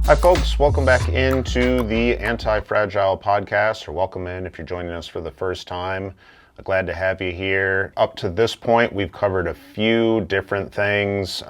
Hi folks, welcome back into the Antifragile podcast, or welcome in if you're joining us for the first time. Glad to have you here. Up to this point, we've covered a few different things.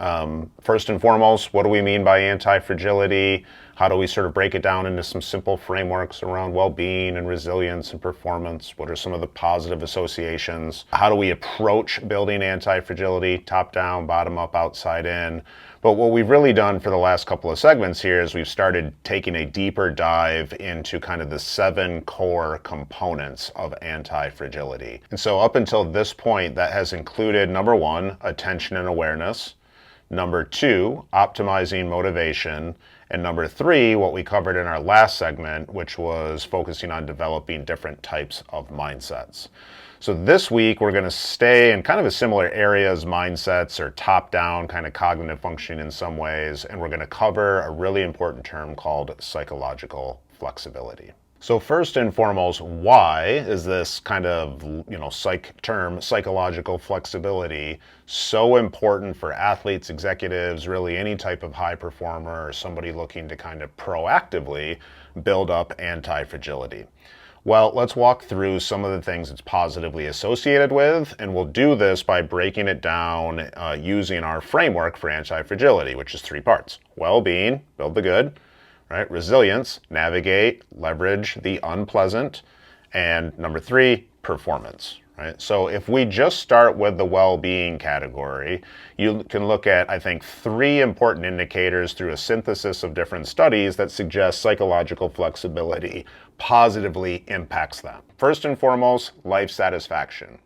First and foremost, what do we mean by anti-fragility? How do we sort of break it down into some simple frameworks around well-being and resilience and performance? What are some of the positive associations? How do we approach building anti-fragility, top-down, bottom-up, outside-in? But what we've really done for the last couple of segments here is we've started taking a deeper dive into kind of the 7 core components of anti-fragility. And so up until this point, that has included, number 1, attention and awareness. Number 2, optimizing motivation. And number 3, what we covered in our last segment, which was focusing on developing different types of mindsets. So this week, we're going to stay in kind of a similar area as mindsets, or top-down kind of cognitive functioning in some ways, and we're going to cover a really important term called psychological flexibility. So first and foremost, why is this kind of, psych term, psychological flexibility, so important for athletes, executives, really any type of high performer or somebody looking to kind of proactively build up anti-fragility? Well, let's walk through some of the things it's positively associated with, and we'll do this by breaking it down using our framework for anti-fragility, which is 3 parts. Well-being, build the good, right? Resilience, navigate, leverage the unpleasant, and number 3, performance, right? So if we just start with the well-being category, you can look at, I think, 3 important indicators through a synthesis of different studies that suggest psychological flexibility positively impacts them. First and foremost, life satisfaction.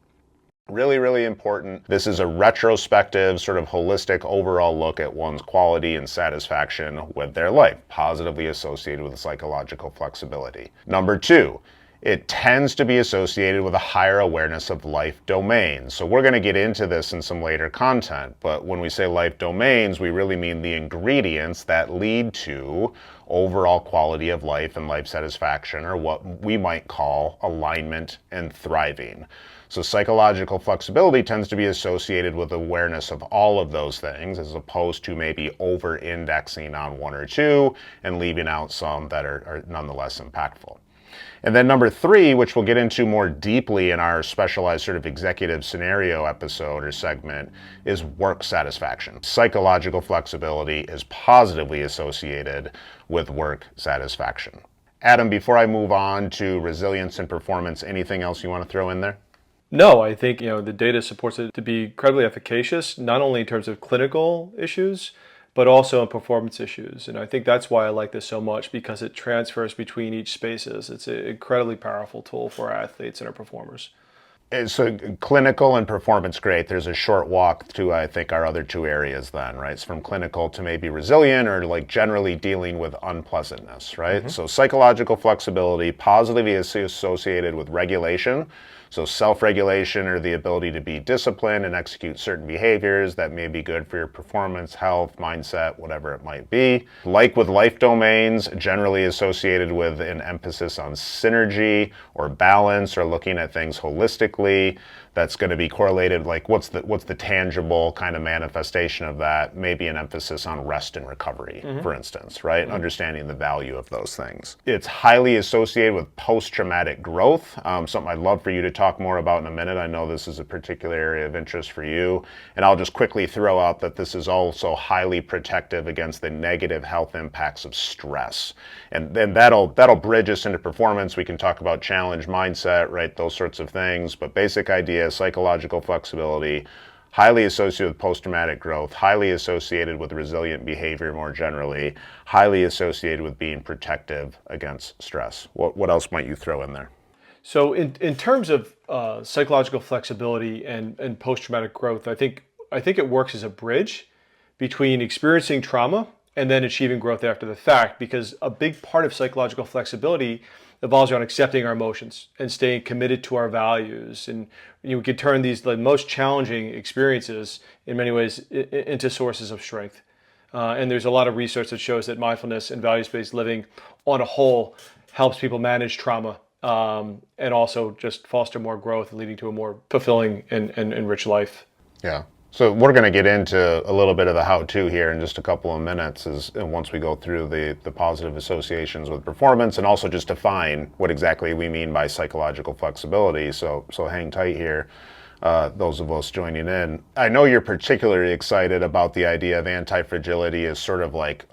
Really, really important. This is a retrospective, sort of holistic overall look at one's quality and satisfaction with their life, positively associated with psychological flexibility. Number 2, it tends to be associated with a higher awareness of life domains. So we're going to get into this in some later content, but when we say life domains, we really mean the ingredients that lead to overall quality of life and life satisfaction, or what we might call alignment and thriving. So psychological flexibility tends to be associated with awareness of all of those things, as opposed to maybe over-indexing on 1 or 2 and leaving out some that are nonetheless impactful. And then number 3, which we'll get into more deeply in our specialized sort of executive scenario episode or segment, is work satisfaction. Psychological flexibility is positively associated with work satisfaction. Adam, before I move on to resilience and performance, anything else you want to throw in there? No, I think the data supports it to be incredibly efficacious, not only in terms of clinical issues, but also in performance issues. And I think that's why I like this so much, because it transfers between each spaces. It's an incredibly powerful tool for our athletes and our performers. So clinical and performance, great. There's a short walk to, I think, our other 2 areas then, right? It's from clinical to maybe resilient, or like generally dealing with unpleasantness, right? Mm-hmm. So psychological flexibility positively is associated with regulation. So self-regulation, or the ability to be disciplined and execute certain behaviors that may be good for your performance, health, mindset, whatever it might be. Like with life domains, generally associated with an emphasis on synergy or balance, or looking at things holistically. That's going to be correlated, like what's the tangible kind of manifestation of that? Maybe an emphasis on rest and recovery, for instance, right? Mm-hmm. Understanding the value of those things. It's highly associated with post-traumatic growth, something I'd love for you to talk more about in a minute. I know this is a particular area of interest for you. And I'll just quickly throw out that this is also highly protective against the negative health impacts of stress. And then that'll bridge us into performance. We can talk about challenge mindset, right? Those sorts of things. But basic idea, psychological flexibility, highly associated with post-traumatic growth, highly associated with resilient behavior more generally, highly associated with being protective against stress. What else might you throw in there? So in terms of psychological flexibility and post-traumatic growth, I think it works as a bridge between experiencing trauma and then achieving growth after the fact, because a big part of psychological flexibility evolves around accepting our emotions and staying committed to our values. And we can turn these the most challenging experiences in many ways into sources of strength. And there's a lot of research that shows that mindfulness and values-based living on a whole helps people manage trauma, and also just foster more growth, leading to a more fulfilling and rich life. Yeah. So we're going to get into a little bit of the how-to here in just a couple of minutes and once we go through the positive associations with performance and also just define what exactly we mean by psychological flexibility. So hang tight here, those of us joining in. I know you're particularly excited about the idea of anti-fragility as sort of like,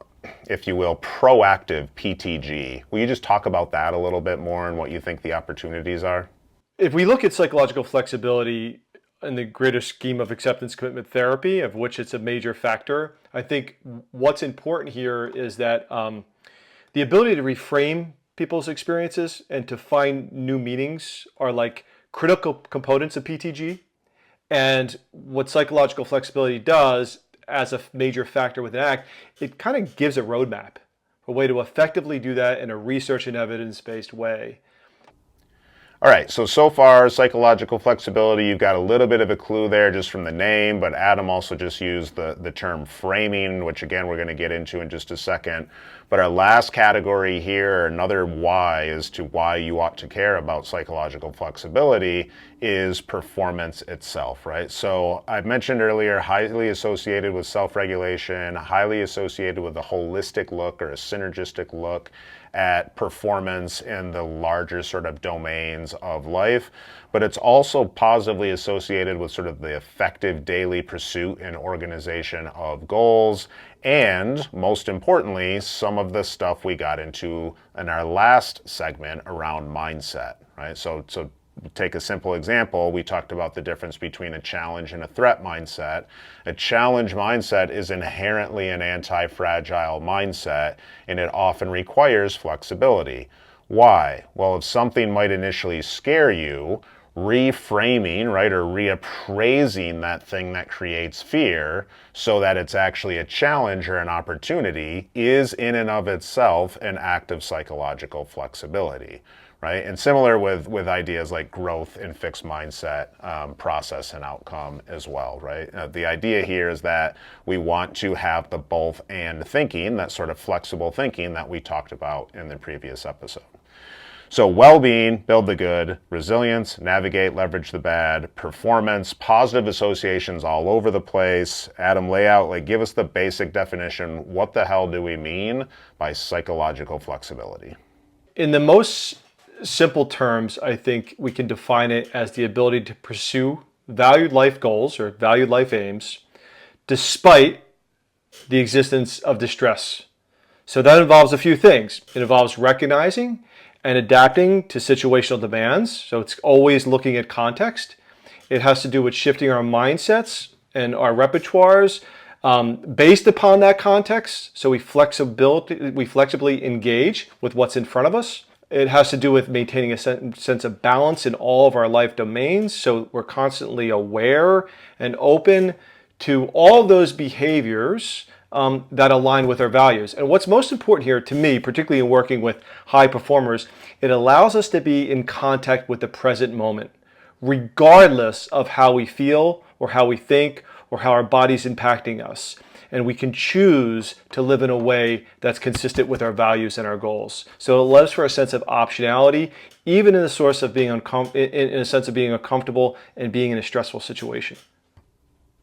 if you will, proactive PTG. Will you just talk about that a little bit more and what you think the opportunities are? If we look at psychological flexibility in the greater scheme of acceptance commitment therapy, of which it's a major factor, I think what's important here is that the ability to reframe people's experiences and to find new meanings are like critical components of PTG. And what psychological flexibility does as a major factor with an ACT, it kind of gives a roadmap, a way to effectively do that in a research and evidence-based way. All right, so far, psychological flexibility, you've got a little bit of a clue there just from the name, but Adam also just used the term framing, which again, we're going to get into in just a second. But our last category here, another why as to why you ought to care about psychological flexibility is performance itself, right? So I've mentioned earlier, highly associated with self-regulation, highly associated with a holistic look or a synergistic look at performance in the larger sort of domains of life, but it's also positively associated with sort of the effective daily pursuit and organization of goals, and most importantly, some of the stuff we got into in our last segment around mindset, right? So take a simple example. We talked about the difference between a challenge and a threat mindset. A challenge mindset is inherently an anti-fragile mindset, and it often requires flexibility. Why? Well, if something might initially scare you, reframing, right, or reappraising that thing that creates fear so that it's actually a challenge or an opportunity is in and of itself an act of psychological flexibility. Right? And similar with ideas like growth and fixed mindset, process and outcome as well, right? The idea here is that we want to have the both and thinking, that sort of flexible thinking that we talked about in the previous episode. So well-being, build the good, resilience, navigate, leverage the bad, performance, positive associations all over the place. Adam, lay out, like, give us the basic definition. What the hell do we mean by psychological flexibility? In the most simple terms, I think we can define it as the ability to pursue valued life goals or valued life aims despite the existence of distress. So that involves a few things. It involves recognizing and adapting to situational demands. So it's always looking at context. It has to do with shifting our mindsets and our repertoires based upon that context. So we flexibly engage with what's in front of us. It has to do with maintaining a sense of balance in all of our life domains. So we're constantly aware and open to all of those behaviors that align with our values. And what's most important here to me, particularly in working with high performers, it allows us to be in contact with the present moment, regardless of how we feel or how we think or how our body's impacting us. And we can choose to live in a way that's consistent with our values and our goals. So it allows for a sense of optionality, even in the source of being in a sense of being uncomfortable and being in a stressful situation.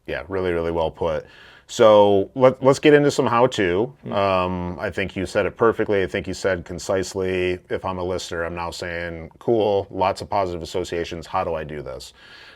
Yeah, really, really well put. So let's get into some how-to. I think you said it perfectly. I think you said concisely, if I'm a listener, I'm now saying, cool, lots of positive associations. How do I do this?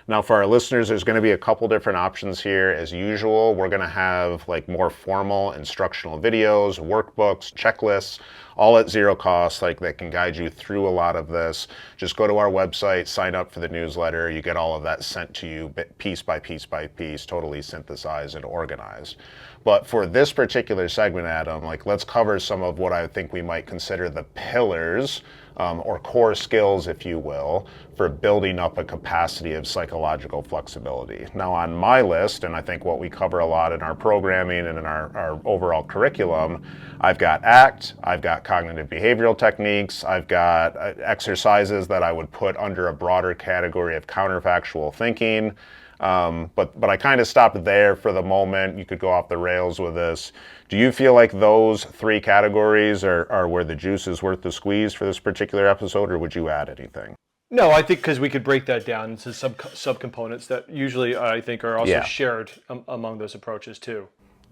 Now, for our listeners, there's going to be a couple different options here. As usual, we're going to have like more formal instructional videos, workbooks, checklists, all at zero cost, like that can guide you through a lot of this. Just go to our website, sign up for the newsletter. You get all of that sent to you piece by piece by piece, totally synthesized and organized. But for this particular segment, Adam, like let's cover some of what I think we might consider the pillars or core skills, if you will, for building up a capacity of psychological flexibility. Now on my list, and I think what we cover a lot in our programming and in our overall curriculum, I've got ACT, I've got cognitive behavioral techniques, I've got exercises that I would put under a broader category of counterfactual thinking. But I kind of stopped there for the moment. You could go off the rails with this. Do you feel like those three categories are where the juice is worth the squeeze for this particular episode, or would you add anything? No, I think because we could break that down into subcomponents that usually I think are also Yeah. shared among those approaches too.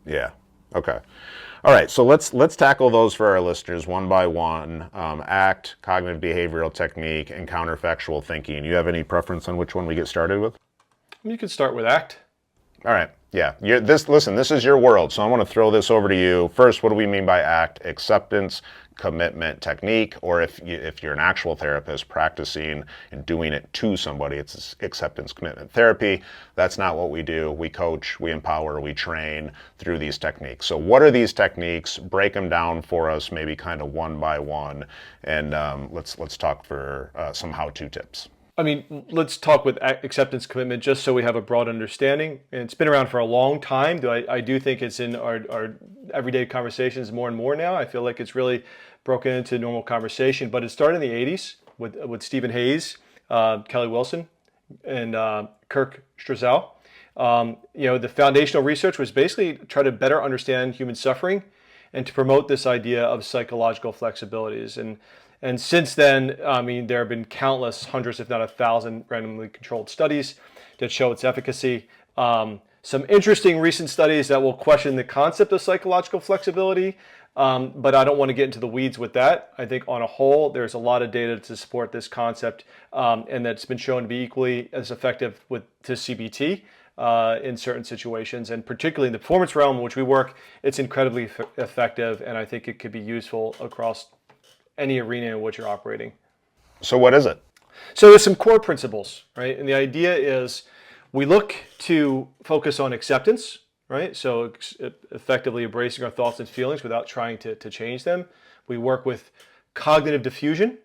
Yeah. Okay. All right. So let's tackle those for our listeners one by one. ACT, cognitive behavioral technique, and counterfactual thinking. You have any preference on which one we get started with? You can start with ACT. All right. Yeah. Listen, this is your world, so I want to throw this over to you. First, what do we mean by ACT? Acceptance, commitment, technique, or if you're an actual therapist practicing and doing it to somebody, it's acceptance, commitment therapy. That's not what we do. We coach, we empower, we train through these techniques. So what are these techniques? Break them down for us, maybe kind of one by one, and let's talk for some how-to tips. I mean, let's talk with acceptance commitment just so we have a broad understanding. And it's been around for a long time. I do think it's in our everyday conversations more and more now. I feel like it's really broken into normal conversation. But it started in the 80s with Stephen Hayes, Kelly Wilson, and Kirk Strazel. The foundational research was basically try to better understand human suffering and to promote this idea of psychological flexibilities. And since then, I mean, there have been countless, hundreds, if not 1,000, randomly controlled studies that show its efficacy. Some interesting recent studies that will question the concept of psychological flexibility, but I don't want to get into the weeds with that. I think on a whole, there's a lot of data to support this concept, and that's been shown to be equally as effective to CBT in certain situations, and particularly in the performance realm in which we work, it's incredibly effective, and I think it could be useful across any arena in which you're operating. So what is it? So there's some core principles, right? And the idea is we look to focus on acceptance, right? So effectively embracing our thoughts and feelings without trying to change them. We work with cognitive diffusion,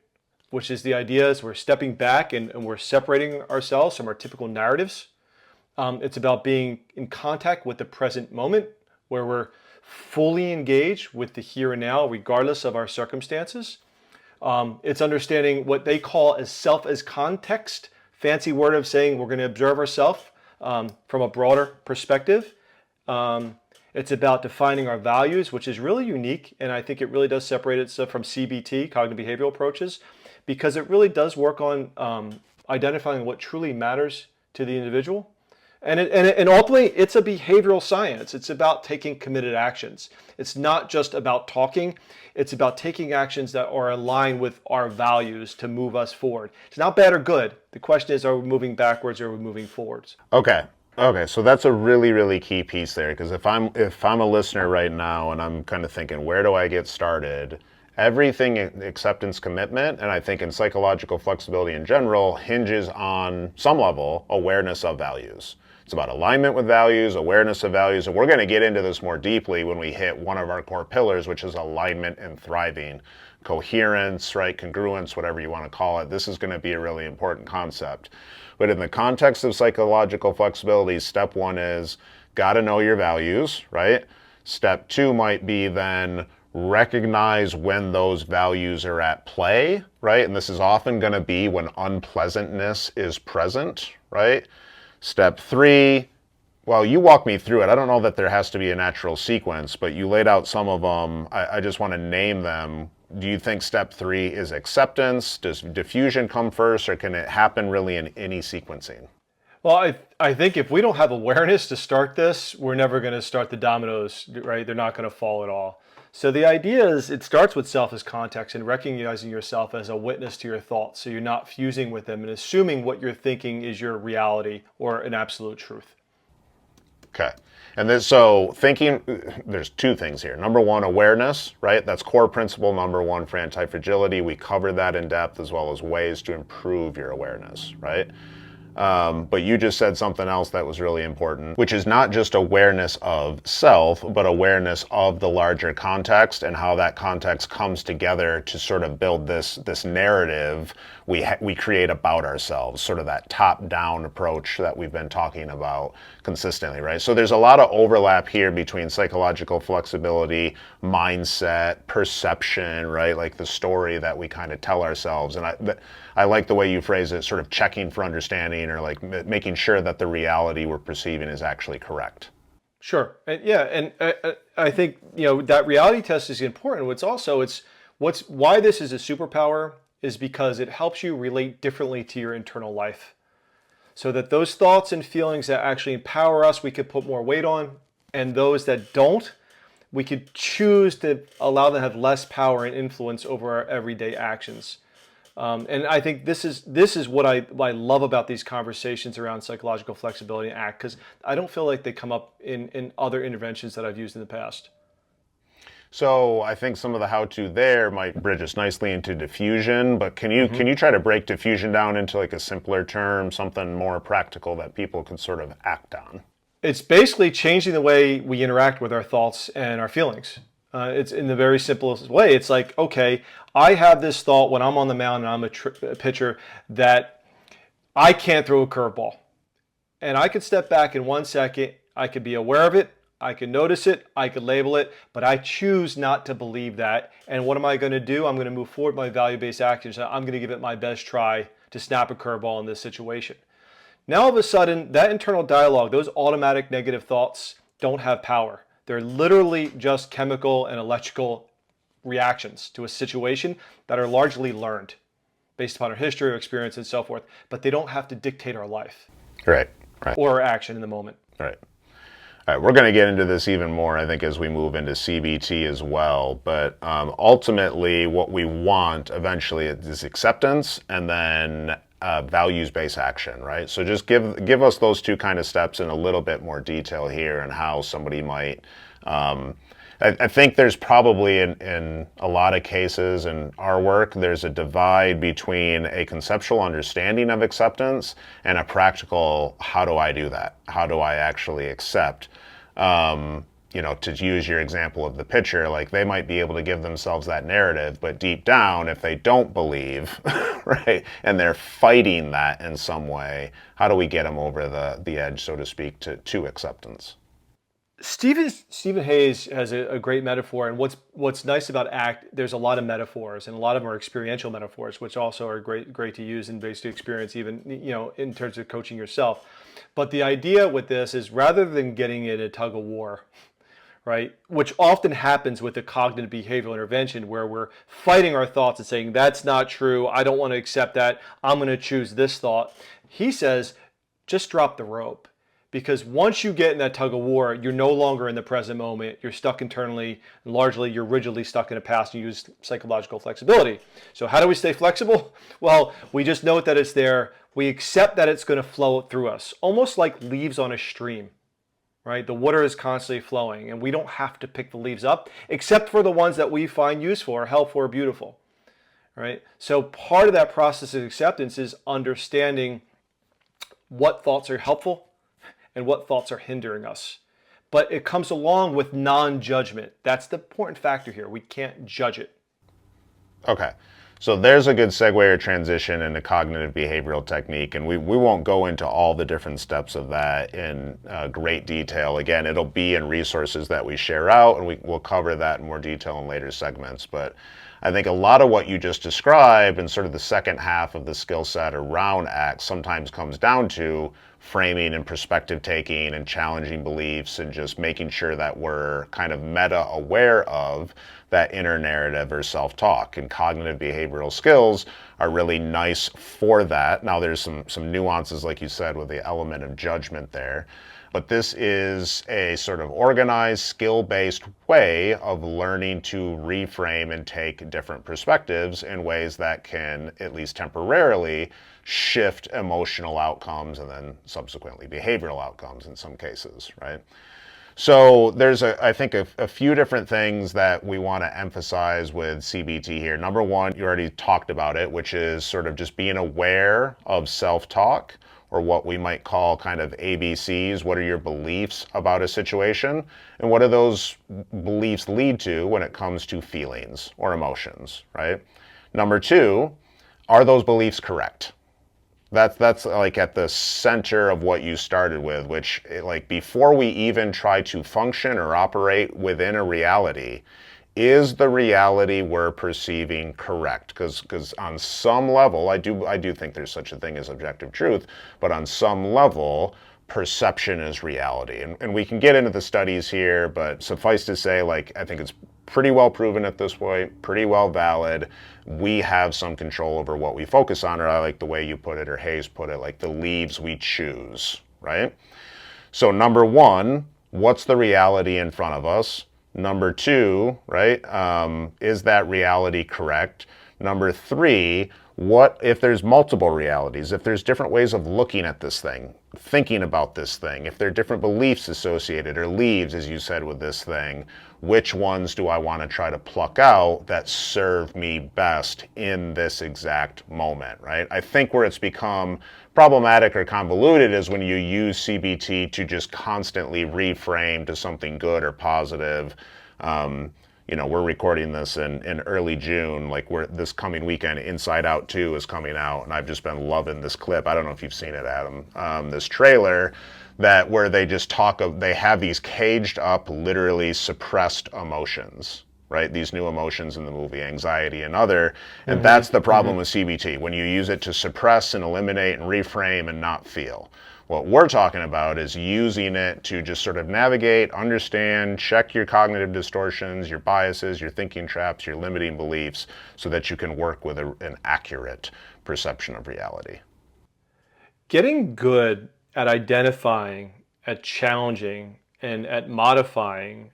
which is the idea is we're stepping back and we're separating ourselves from our typical narratives. It's about being in contact with the present moment where we're fully engaged with the here and now, regardless of our circumstances. It's understanding what they call as self as context, fancy word of saying we're going to observe ourselves from a broader perspective. It's about defining our values, which is really unique, and I think it really does separate itself from CBT, cognitive behavioral approaches, because it really does work on identifying what truly matters to the individual. And ultimately, it's a behavioral science. It's about taking committed actions. It's not just about talking. It's about taking actions that are aligned with our values to move us forward. It's not bad or good. The question is, are we moving backwards or are we moving forwards? Okay. So that's a really, really key piece there, because if I'm a listener right now and I'm kind of thinking, where do I get started? Everything in acceptance commitment, and I think in psychological flexibility in general, hinges on some level awareness of values. It's about alignment with values, awareness of values, and we're going to get into this more deeply when we hit one of our core pillars, which is alignment and thriving. Coherence, right? Congruence, whatever you want to call it. This is going to be a really important concept. But in the context of psychological flexibility, step one is got to know your values, right? Step two might be then recognize when those values are at play, right? And this is often going to be when unpleasantness is present, right? Step three, well, you walk me through it. I don't know that there has to be a natural sequence, but you laid out some of them. I just want to name them. Do you think step three is acceptance? Does diffusion come first, or can it happen really in any sequencing? Well, I think if we don't have awareness to start this, we're never going to start the dominoes, right? They're not going to fall at all. So the idea is it starts with self as context and recognizing yourself as a witness to your thoughts. So you're not fusing with them and assuming what you're thinking is your reality or an absolute truth. Okay. And then, so thinking, there's two things here. Number one, awareness, right? That's core principle number one for anti-fragility. We covered that in depth, as well as ways to improve your awareness, right? But you just said something else that was really important, which is not just awareness of self, but awareness of the larger context and how that context comes together to sort of build this narrative we create about ourselves, sort of that top-down approach that we've been talking about consistently, right? So there's a lot of overlap here between psychological flexibility, mindset, perception, right? Like the story that we kind of tell ourselves. And I like the way you phrase it, sort of checking for understanding, or like making sure that the reality we're perceiving is actually correct. Sure. And I think that reality test is important. What's why this is a superpower is because it helps you relate differently to your internal life. So that those thoughts and feelings that actually empower us, we could put more weight on, and those that don't, we could choose to allow them to have less power and influence over our everyday actions. And I think this is what I love about these conversations around psychological flexibility and ACT, because I don't feel like they come up in other interventions that I've used in the past. So I think some of the how-to there might bridge us nicely into diffusion, but can you try to break diffusion down into like a simpler term, something more practical that people can sort of act on? It's basically changing the way we interact with our thoughts and our feelings. It's in the very simplest way. It's like, okay, I have this thought when I'm on the mound and I'm a pitcher that I can't throw a curveball. And I could step back in 1 second. I could be aware of it. I could notice it. I could label it. But I choose not to believe that. And what am I going to do? I'm going to move forward my value-based actions. I'm going to give it my best try to snap a curveball in this situation. Now all of a sudden, that internal dialogue, those automatic negative thoughts don't have power. They're literally just chemical and electrical reactions to a situation that are largely learned based upon our history or experience and so forth, but they don't have to dictate our life. Right. Or our action in the moment. Right. All right, we're going to get into this even more, I think, as we move into CBT as well. But ultimately, what we want eventually is acceptance and then values-based action, right? So just give us those two kind of steps in a little bit more detail here and how somebody might. I think there's probably in a lot of cases in our work, there's a divide between a conceptual understanding of acceptance and a practical, how do I do that? How do I actually accept? To use your example of the pitcher, like they might be able to give themselves that narrative, but deep down, if they don't believe, right, and they're fighting that in some way, how do we get them over the edge, so to speak, to acceptance? Stephen Hayes has a great metaphor, and what's nice about ACT, there's a lot of metaphors, and a lot of them are experiential metaphors, which also are great to use in basic experience, even in terms of coaching yourself. But the idea with this is rather than getting in a tug of war, right, which often happens with the cognitive behavioral intervention, where we're fighting our thoughts and saying that's not true, I don't want to accept that, I'm going to choose this thought. He says, just drop the rope. Because once you get in that tug of war, you're no longer in the present moment. You're stuck internally, and largely you're rigidly stuck in the past, and you use psychological flexibility. So how do we stay flexible? Well, we just note that it's there. We accept that it's going to flow through us, almost like leaves on a stream, right? The water is constantly flowing, and we don't have to pick the leaves up, except for the ones that we find useful or helpful or beautiful, right? So part of that process of acceptance is understanding what thoughts are helpful and what thoughts are hindering us. But it comes along with non-judgment. That's the important factor here. We can't judge it. Okay. So there's a good segue or transition into cognitive behavioral technique, and we won't go into all the different steps of that in great detail. Again, it'll be in resources that we share out, and we'll cover that in more detail in later segments. But I think a lot of what you just described and sort of the second half of the skill set around ACT sometimes comes down to framing and perspective taking and challenging beliefs and just making sure that we're kind of meta aware of that inner narrative or self-talk. And cognitive behavioral skills are really nice for that. Now there's some nuances, like you said, with the element of judgment there. But this is a sort of organized, skill-based way of learning to reframe and take different perspectives in ways that can, at least temporarily, shift emotional outcomes and then subsequently behavioral outcomes in some cases, right? So there's, I think, a few different things that we want to emphasize with CBT here. Number one, you already talked about it, which is sort of just being aware of self-talk, or what we might call kind of ABCs. What are your beliefs about a situation? And what do those beliefs lead to when it comes to feelings or emotions, right? Number two, are those beliefs correct? That's like at the center of what you started with, which, like, before we even try to function or operate within a reality, is the reality we're perceiving correct? Because on some level, I do think there's such a thing as objective truth, but on some level, perception is reality. And we can get into the studies here, but suffice to say, like, I think it's pretty well proven at this point, pretty well valid. We have some control over what we focus on, or I like the way you put it, or Hayes put it, like the leaves we choose, right? So number one, what's the reality in front of us? Number two, right, is that reality correct? Number three, what if there's multiple realities, if there's different ways of looking at this thing, thinking about this thing, if there are different beliefs associated, or leaves, as you said, with this thing, which ones do I want to try to pluck out that serve me best in this exact moment, right? I think where it's become problematic or convoluted is when you use CBT to just constantly reframe to something good or positive. We're recording this in early June, like this coming weekend, Inside Out 2 is coming out, and I've just been loving this clip. I don't know if you've seen it, Adam. This trailer where they just they have these caged up, literally suppressed emotions, right? These new emotions in the movie, anxiety and other, and that's the problem with CBT, when you use it to suppress and eliminate and reframe and not feel. What we're talking about is using it to just sort of navigate, understand, check your cognitive distortions, your biases, your thinking traps, your limiting beliefs, so that you can work with an accurate perception of reality. Getting good at identifying, at challenging, and at modifying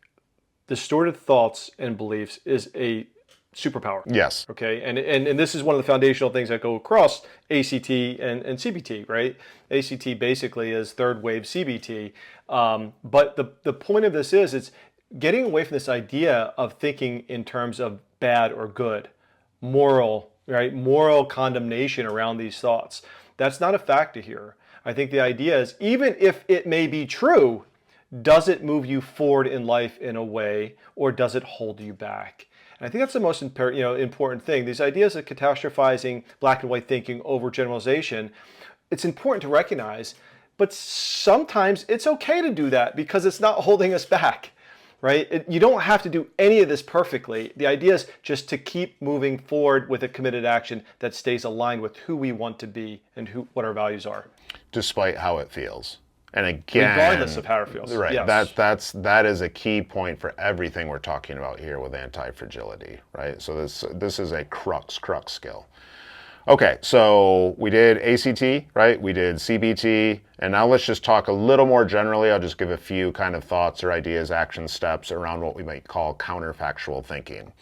distorted thoughts and beliefs is a superpower. Yes. Okay. And this is one of the foundational things that go across ACT and CBT, right? ACT basically is third wave CBT. But the point of this is it's getting away from this idea of thinking in terms of bad or good, moral, right? Moral condemnation around these thoughts. That's not a factor here. I think the idea is, even if it may be true, does it move you forward in life in a way, or does it hold you back? And I think that's the most important thing. These ideas of catastrophizing, black and white thinking, overgeneralization, it's important to recognize, but sometimes it's okay to do that because it's not holding us back, right? You don't have to do any of this perfectly. The idea is just to keep moving forward with a committed action that stays aligned with who we want to be and what our values are. Despite how it feels. And again, regardless of how it feels. Right. Yes. That is a key point for everything we're talking about here with anti-fragility, right? So this is a crux skill. Okay, so we did ACT, right? We did CBT, and now let's just talk a little more generally. I'll just give a few kind of thoughts or ideas, action steps around what we might call counterfactual thinking.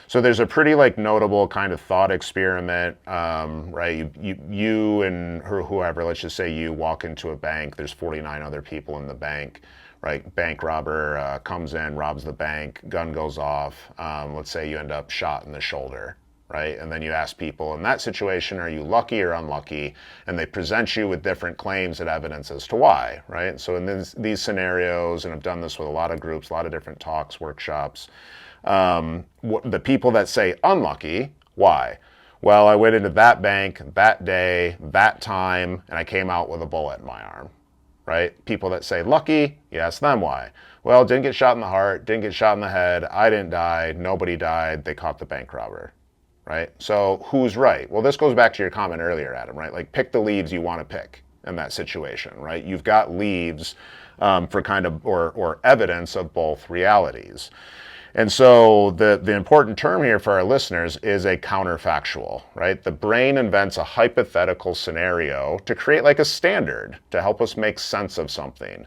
So there's a pretty notable kind of thought experiment, right? You and whoever, let's just say you walk into a bank, there's 49 other people in the bank, right? Bank robber comes in, robs the bank, gun goes off. Let's say you end up shot in the shoulder, right? And then you ask people in that situation, are you lucky or unlucky? And they present you with different claims and evidence as to why, right? So in these scenarios, and I've done this with a lot of groups, a lot of different talks, workshops, the people that say unlucky, why? Well, I went into that bank that day, that time, and I came out with a bullet in my arm, right? People that say lucky, you ask them why. Well, didn't get shot in the heart, didn't get shot in the head, I didn't die, nobody died, they caught the bank robber, right? So who's right? Well, this goes back to your comment earlier, Adam, right? Pick the leaves you want to pick in that situation, right? You've got leaves for kind of, or evidence of both realities. And so the important term here for our listeners is a counterfactual, right? The brain invents a hypothetical scenario to create a standard to help us make sense of something.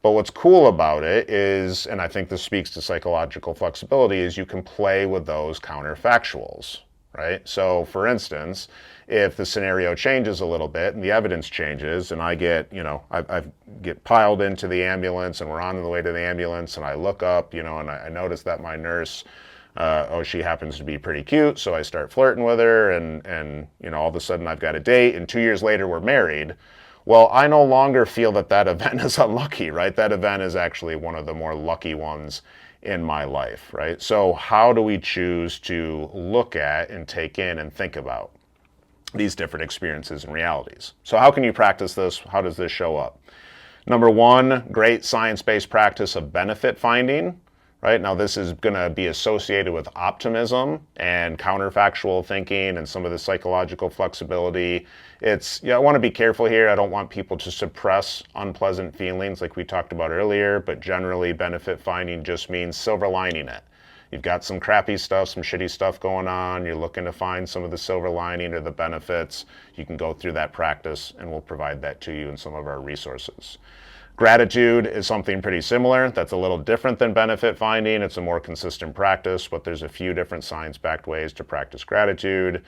But what's cool about it is, and I think this speaks to psychological flexibility, is you can play with those counterfactuals, right? So for instance, if the scenario changes a little bit and the evidence changes and I get, I get piled into the ambulance and we're on the way to the ambulance and I look up, and I notice that my nurse, she happens to be pretty cute. So I start flirting with her and all of a sudden I've got a date and 2 years later we're married. Well, I no longer feel that event is unlucky, right? That event is actually one of the more lucky ones in my life, right? So how do we choose to look at and take in and think about these different experiences and realities? So how can you practice this? How does this show up? Number one, great science-based practice of benefit finding, right? Now this is going to be associated with optimism and counterfactual thinking and some of the psychological flexibility. I want to be careful here. I don't want people to suppress unpleasant feelings like we talked about earlier, but generally benefit finding just means silver lining it. you've got some crappy stuff, some shitty stuff going on, you're looking to find some of the silver lining or the benefits, you can go through that practice and we'll provide that to you in some of our resources. Gratitude is something pretty similar. That's a little different than benefit finding. It's a more consistent practice, but there's a few different science-backed ways to practice gratitude.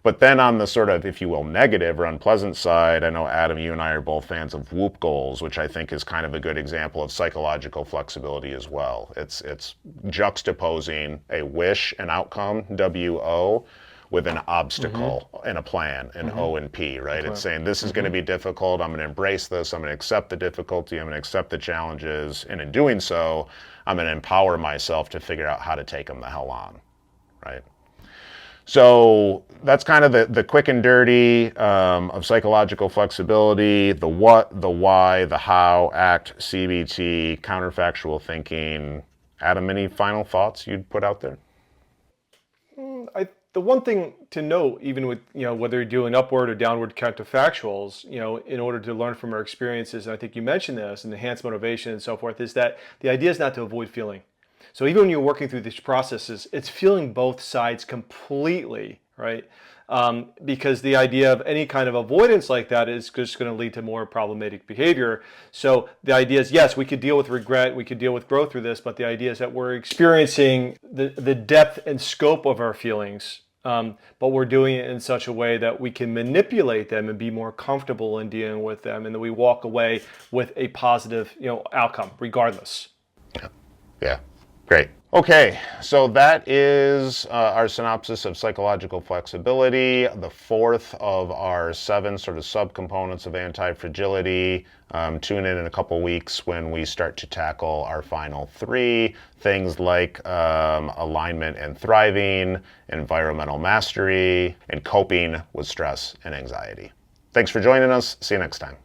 But then on the sort of, if you will, negative or unpleasant side, I know, Adam, you and I are both fans of WHOOP goals, which I think is kind of a good example of psychological flexibility as well. It's juxtaposing a wish, an outcome, W-O, with an obstacle and a plan, an O and P, right? It's saying this is going to be difficult. I'm going to embrace this. I'm going to accept the difficulty. I'm going to accept the challenges. And in doing so, I'm going to empower myself to figure out how to take them the hell on, right? So that's kind of the quick and dirty of psychological flexibility, the what, the why, the how, ACT, CBT, counterfactual thinking. Adam, any final thoughts you'd put out there? The one thing to note, even with, whether you're doing upward or downward counterfactuals, in order to learn from our experiences, and I think you mentioned this, and enhance motivation and so forth, is that the idea is not to avoid feeling. So even when you're working through these processes, it's feeling both sides completely, right? Because the idea of any kind of avoidance like that is just going to lead to more problematic behavior. So the idea is, yes, we could deal with regret, we could deal with growth through this, but the idea is that we're experiencing the depth and scope of our feelings, but we're doing it in such a way that we can manipulate them and be more comfortable in dealing with them, and that we walk away with a positive, outcome regardless. Yeah. Great. Okay, so that is our synopsis of psychological flexibility, the fourth of our 7 sort of subcomponents of anti-fragility. Tune in a couple weeks when we start to tackle our final 3, things like alignment and thriving, environmental mastery, and coping with stress and anxiety. Thanks for joining us. See you next time.